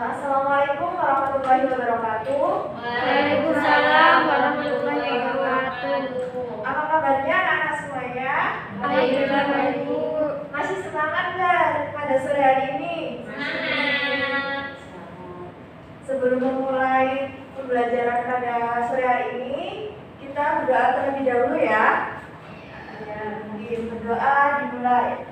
Assalamualaikum warahmatullahi wabarakatuh. Waalaikumsalam warahmatullahi wabarakatuh. Apa kabarnya anak-anak semuanya? Alhamdulillah baik, Bu. Masih semangat nggak pada sore hari ini? Semangat. Sebelum memulai pembelajaran pada sore hari ini, kita berdoa terlebih dahulu ya. Berdoa dimulai.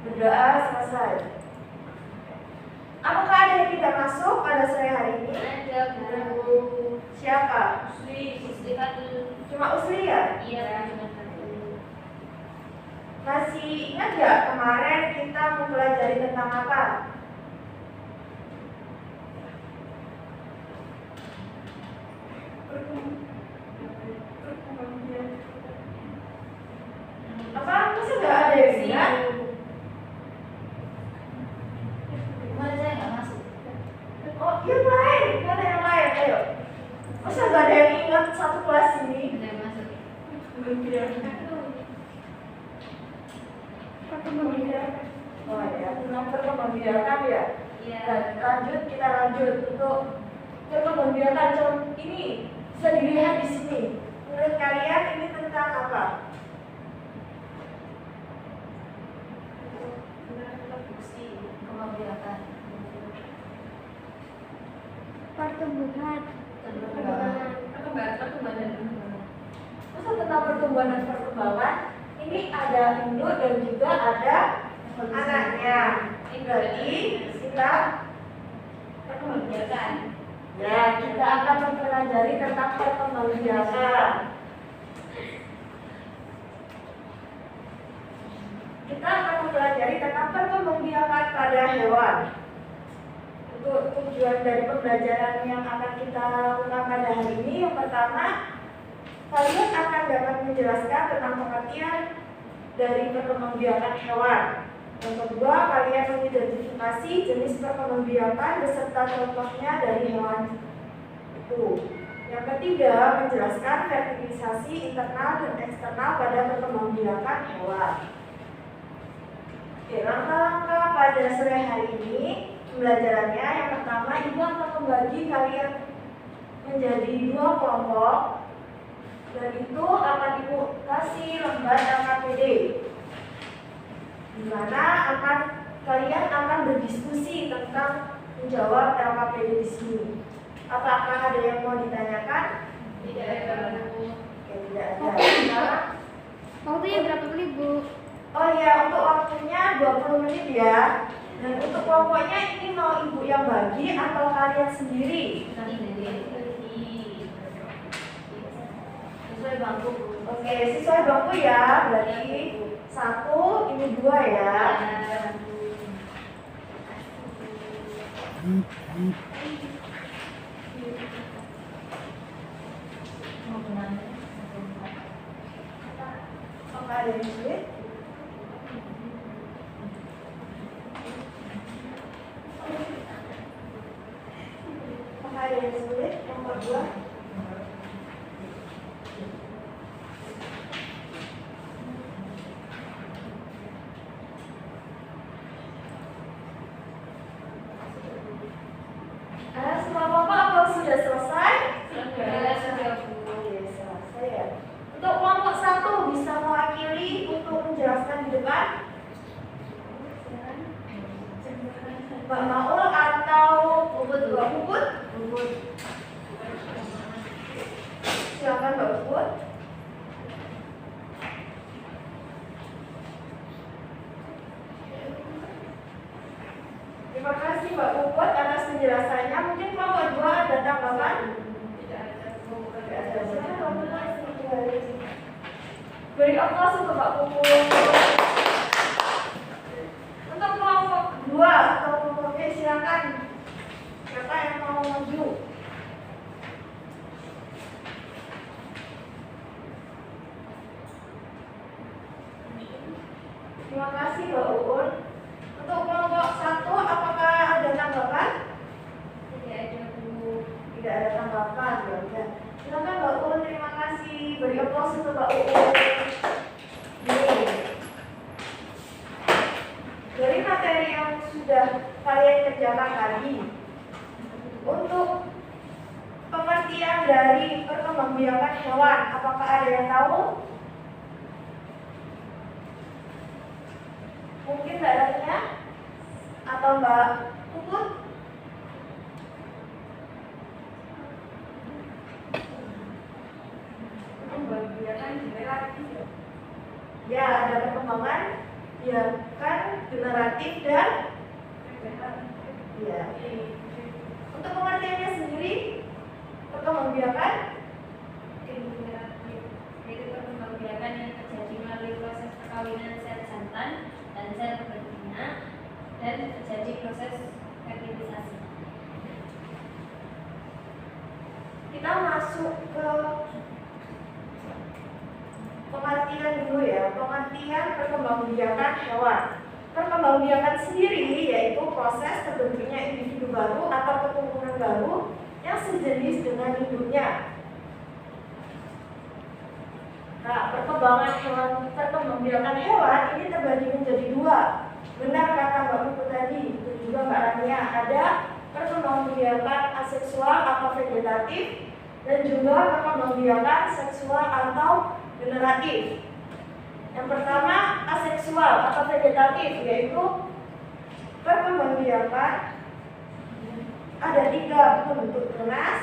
Berdoa selesai. Apakah ada yang tidak masuk pada sore hari ini? Ada, Bu. Siapa? Usli Fatul. Cuma Usli ya? Iya. Masih ingat nggak kemarin kita mempelajari tentang apa? Apa? Masa nggak ada yang ingat? Kemarin saya nggak masuk. Oh, yang lain, mana yang lain? Ayo. Masa nggak ada yang ingat satu kelas ini? Saya masuk. Oh ya, tentang perkembangbiakan ya. Iya. Dan lanjut, kita lanjut untuk perkembangbiakan. Contoh ini bisa dilihat di sini. Menurut kalian ini tentang apa? Pembiakan. Pertumbuhan. Masa tentang pertumbuhan dan perkembangan, ini ada induk dan juga ada anaknya. Berarti kita Pembiakan. ya kita akan mempelajari tentang perkembangbiakan. Kita akan mempelajari tentang perkembangbiakan pada hewan. Untuk tujuan dari pembelajaran yang akan kita lakukan pada hari ini, yang pertama, kalian akan dapat menjelaskan tentang pengertian dari perkembangbiakan hewan. Yang kedua, kalian mengidentifikasi jenis perkembangbiakan beserta contohnya dari hewan itu. Yang ketiga, menjelaskan fertilisasi internal dan eksternal pada perkembangbiakan hewan. Oke, langkah-langkah pada sore hari ini pembelajarannya, yang pertama, ibu akan membagi kalian menjadi dua kelompok, dan itu akan ibu kasih lembar LKPD, di mana kalian akan berdiskusi tentang menjawab LKPD di sini. Apakah ada yang mau ditanyakan? Tidak ada. Oke, tidak ada. Sekarang, Waktunya berapa menit, Bu? oh iya, untuk waktunya 20 menit ya. Dan untuk kelompoknya ini mau ibu yang bagi atau kalian sendiri? Sesuai bangku. Oke, sesuai bangku ya. Berarti satu, ini dua ya. Apakah ada yang sulit? Apakah ada yang sulit? Nomor dua. Semua kelompok apa sudah selesai? Oke, selesai ya. Untuk kelompok satu bisa mewakili untuk menjelaskan di depan. Mbak Maul atau Mbak Puput? Silakan Mbak Puput. Terima kasih Mbak Puput atas penjelasannya. Mungkin kelompok dua ada tanggapan? Tidak ada. Beri aplaus untuk Mbak Puput. Untuk kelompok dua atau kelompok B, silakan. Siapa yang mau maju? Terima kasih Mbak Uun. Untuk kelompok satu, apakah ada tanggapan? Tidak ada, Bu. Tidak ada tanggapan, ya udah. Silakan Mbak Uun, terima kasih. Beri aplaus untuk Mbak Uun. Nih. sudah kalian kerjakan tadi. Untuk pengertian dari perkembangbiakan hewan, apakah ada yang tahu? Mungkin Mbak Rania atau Mbak Puput? Perkembangbiakan generatif. Ya, ada perkembangan biakan generatif dan ya. Untuk pengertiannya sendiri, perkembangbiakan Generatif yaitu perkembangbiakan yang terjadi melalui proses perkawinan sel jantan dan sel betina dan terjadi proses fertilisasi. kita masuk ke pengertian dulu ya, pengertian perkembangbiakan hewan. Perkembangbiakan sendiri yaitu proses terbentuknya individu baru atau keturunan baru yang sejenis dengan induknya. Nah, perkembangbiakan hewan ini terbagi menjadi dua. Benar kata Mbak Pupu tadi, dan juga Mbak Rania, ada perkembangbiakan aseksual atau vegetatif dan juga perkembangbiakan seksual atau generatif. Yang pertama, aseksual atau vegetatif, yaitu perkembangbiakan ada 3 bentuk tunas,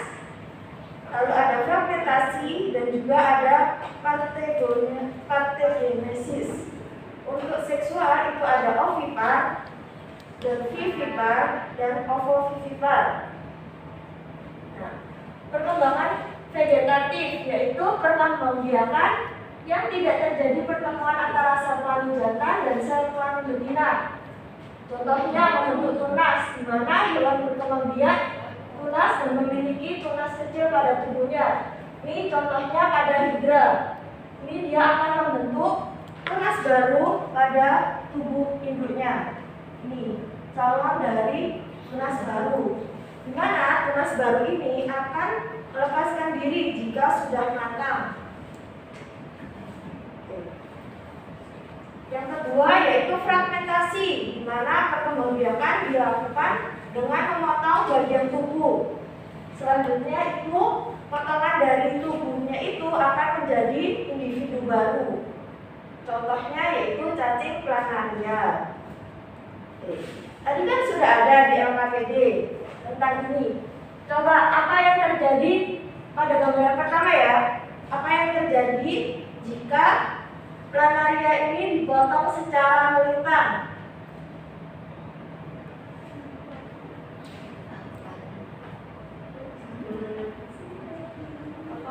lalu ada fragmentasi dan juga ada parthenogenesis. Untuk seksual itu ada ovipar, dan vivipar, dan ovovivipar. Nah, perkembangan vegetatif yaitu perkembangbiakan yang tidak terjadi pertemuan antara sel kelamin jantan dan sel kelamin betina. Contohnya membentuk tunas, di mana hewan berkembang biak tunas dan memiliki tunas kecil pada tubuhnya. Ini contohnya pada hidra. Ini dia akan membentuk tunas baru pada tubuh induknya. Ini calon dari tunas baru. Di mana tunas baru ini akan melepaskan diri jika sudah matang. Yang kedua yaitu fragmentasi, di mana perkembangbiakan dilakukan dengan memotong bagian tubuh. Selanjutnya itu potongan dari tubuhnya itu akan menjadi individu baru. Contohnya yaitu cacing planaria. Tadi kan sudah ada di LKPD tentang ini. Coba apa yang terjadi pada gambaran pertama ya? Apa yang terjadi jika planaria ini dipotong secara melintang?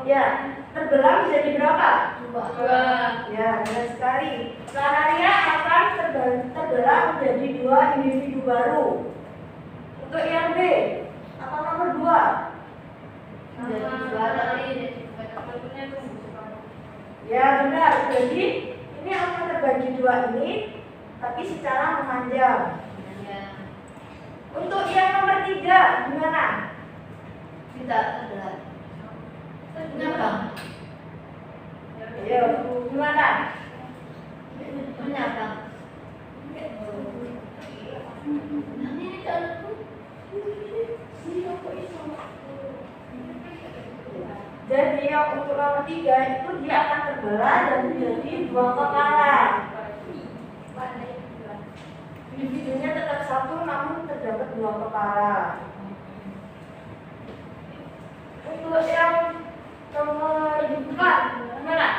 Ya, terbelah menjadi berapa? 2. Ya, benar sekali. Planaria akan terbelah menjadi 2 individu baru. Untuk yang B, apa nomor 2? Ya, benar. Jadi ini akan terbagi 2 ini, tapi secara memanjang. Untuk yang nomor 3, gimana? Tidak terbelah. Menyambang. Ya, gimana? Menyambang. Jadi yang untuk nomor 3 itu dia akan terbelah dan menjadi 2 kepala. Individunya tetap 1 namun terdapat 2 kepala. Untuk yang nomor 4 gimana?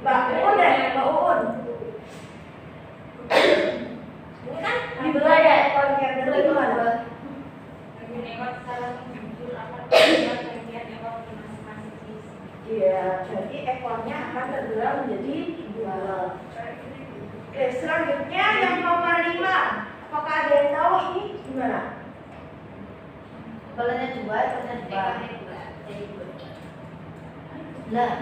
Mbak Uun deh, Mbak Uun. Ini kan dibelah ya ekornya, berarti gimana? Iya, jadi ekornya akan terbelah menjadi 2. Oke, selanjutnya yang nomor 5. Apakah ada yang tahu ini gimana? Kepalanya 2, ekornya 2. Lah,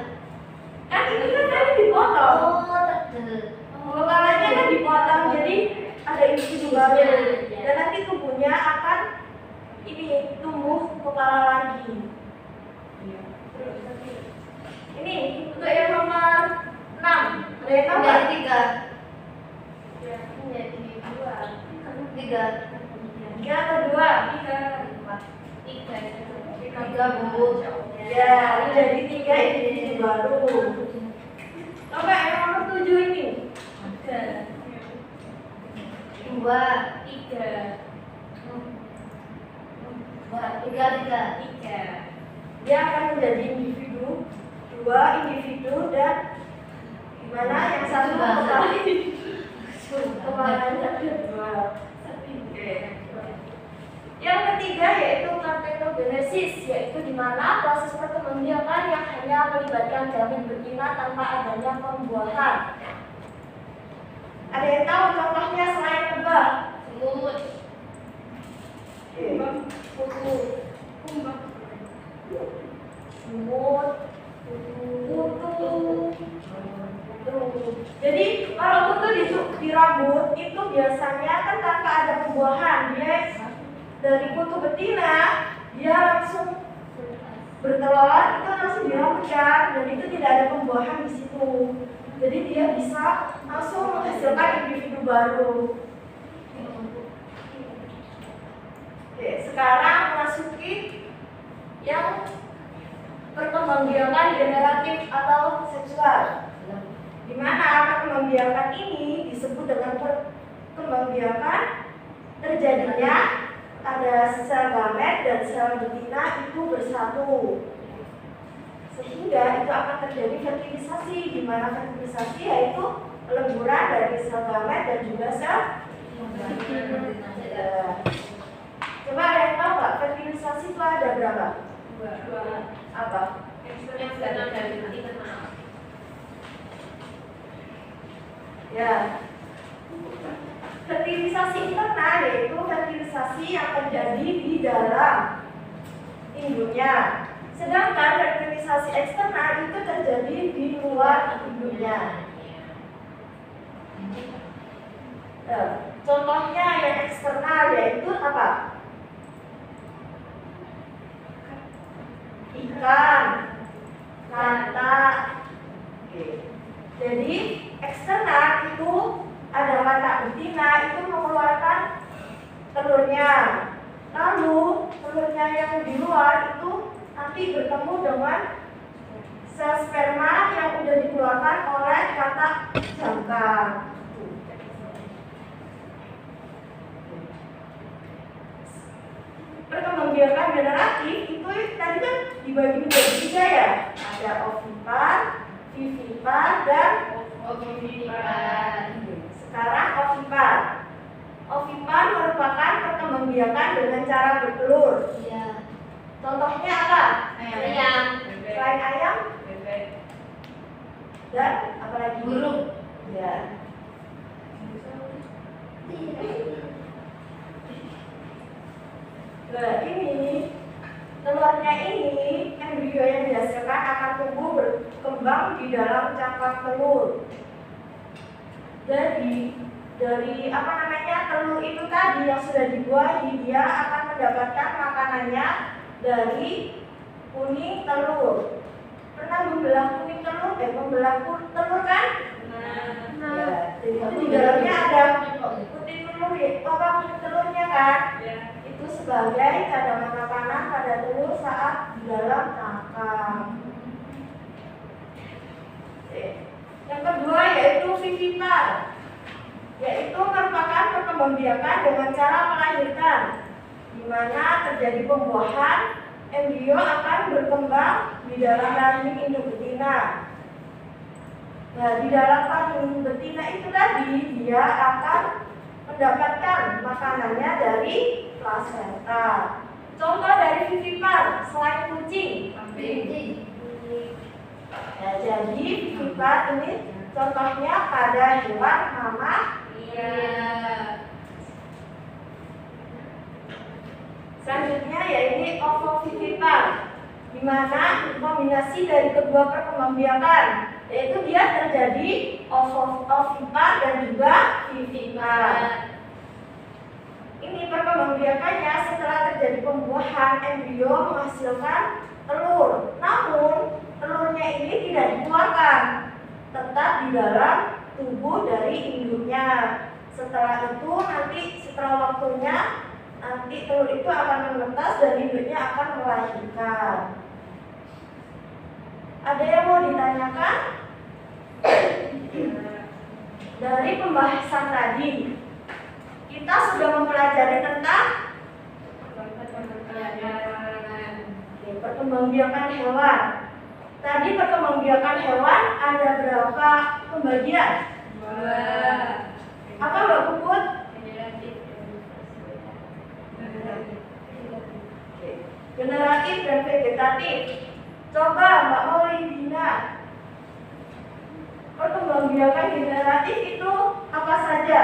Kan ini kan tadi dipotong. terbelah. Kepalanya kan dipotong, jadi ada individu baru. Dan nanti tubuhnya akan ini tumbuh kepala lagi. Ini untuk yang nomor 6. Ada yang tahu nggak? Dari 3. 3. 3 atau 2? 3 Bu. Ya, jadi 3 individu baru. Coba yang nomor 7 ini. 2, 3. Dia akan menjadi individu, 2 individu dan gimana yang satu kemahannya kedua. Yang ketiga yaitu partenogenesis, yaitu di mana proses perkembangbiakan yang hanya melibatkan janin betina tanpa adanya pembuahan. Ada yang tahu contohnya selain lebah? Semut. Kutu. Semut. Kutu. Jadi kalau kutu di rambut itu biasanya kan tanpa ada pembuahan, dia dari kutu betina dia langsung bertelur, itu langsung dirambutkan dan itu tidak ada pembuahan di situ. Jadi dia bisa langsung menghasilkan individu baru. Oke, sekarang memasuki yang perkembangbiakan generatif atau seksual. Di mana perkembangbiakan ini disebut dengan perkembangbiakan terjadinya ada sel gamet dan sel betina itu bersatu, sehingga itu akan terjadi fertilisasi, di mana fertilisasi yaitu pelemburan dari sel gamet dan juga sel betina. Coba ada yang tahu nggak fertilisasi itu ada berapa? 2. Apa? Eksternal dan internal. Ya. Fertilisasi internal yaitu fertilisasi yang terjadi di dalam induknya. Sedangkan fertilisasi eksternal itu terjadi di luar induknya. Contohnya yang eksternal yaitu apa? Ikan, kata. Jadi eksternal itu ada kata betina itu mengeluarkan telurnya. Lalu telurnya yang di luar itu nanti bertemu dengan sel sperma yang sudah dikeluarkan oleh kata jantan. Perkembangbiakan generatif itu tadi kan dibagi menjadi 3 ya. Ada ovipar, vivipar, dan ovivipar. Sekarang ovipar. Ovipar merupakan perkembangbiakan dengan cara bertelur. Iya. Contohnya apa? Ayam. Selain ayam? Bebek. Dan apa lagi? Burung. Ya. Nah, ini telurnya ini embrio yang dihasilkan akan tumbuh berkembang di dalam cangkang telur. Jadi dari telur itu tadi yang sudah dibuahi, dia akan mendapatkan makanannya dari kuning telur. Pernah membelah kuning telur? Membelah telur kan? Nah, ya, jadi di dalamnya ada putih telur, kuning telurnya kan? Ya. Itu sebagai cadangan makanan pada telur saat di dalam cangkang. Yang kedua yaitu vivipar, yaitu merupakan perkembangbiakan dengan cara melahirkan, di mana terjadi pembuahan, embrio akan berkembang di dalam rahim induk betina. Nah, di dalam rahim betina itu tadi dia akan mendapatkan makanannya dari plasenta. Contoh dari vivipar selain kucing, kambing. Ya, jadi vivipar ini contohnya pada hewan mama. Iya. Selanjutnya yaitu ovovivipar, di mana kombinasi dari kedua perkembangbiakan, yaitu dia terjadi ovipar dan juga vivipar. Ini perkembangbiakannya setelah terjadi pembuahan, embrio menghasilkan telur. Namun telurnya ini tidak dikeluarkan, tetap di dalam tubuh dari induknya. Setelah itu nanti setelah waktunya Nanti telur itu akan menetas dan induknya akan melahirkan. Ada yang mau ditanyakan? Dari pembahasan tadi, kita sudah mempelajari tentang perkembangbiakan hewan. Tadi perkembangbiakan hewan ada berapa pembagian? Apa Mbak Puput? Generatif dan vegetatif. Coba Mbak Maulidina, perkembangbiakan generatif itu apa saja?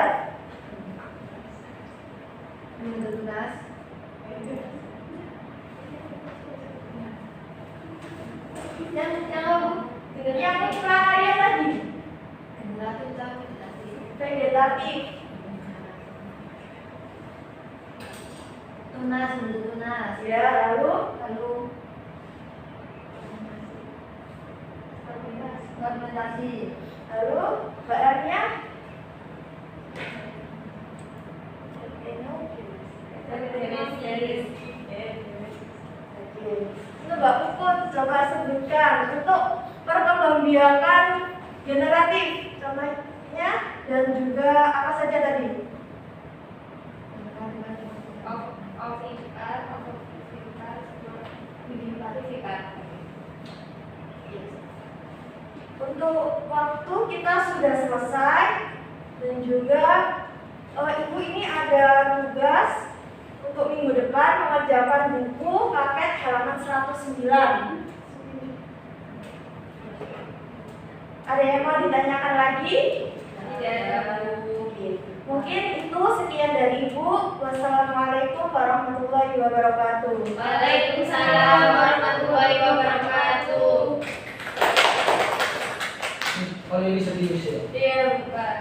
Yang prakarya tadi vegetatif. Tunas. Ya, lalu Fermentasi. lalu bahannya itu Mbak Puput coba sebutkan untuk perkembangbiakan generatif contohnya dan juga apa saja tadi? Untuk waktu kita sudah selesai dan juga Ibu ini ada tugas untuk minggu depan mengerjakan buku paket halaman 109. Ada yang mau ditanyakan lagi? Mungkin itu sekian dari Ibu. Wassalamualaikum warahmatullahi wabarakatuh. Waalaikumsalam warahmatullahi wabarakatuh. Oh ini serius ya? Iya, Pak.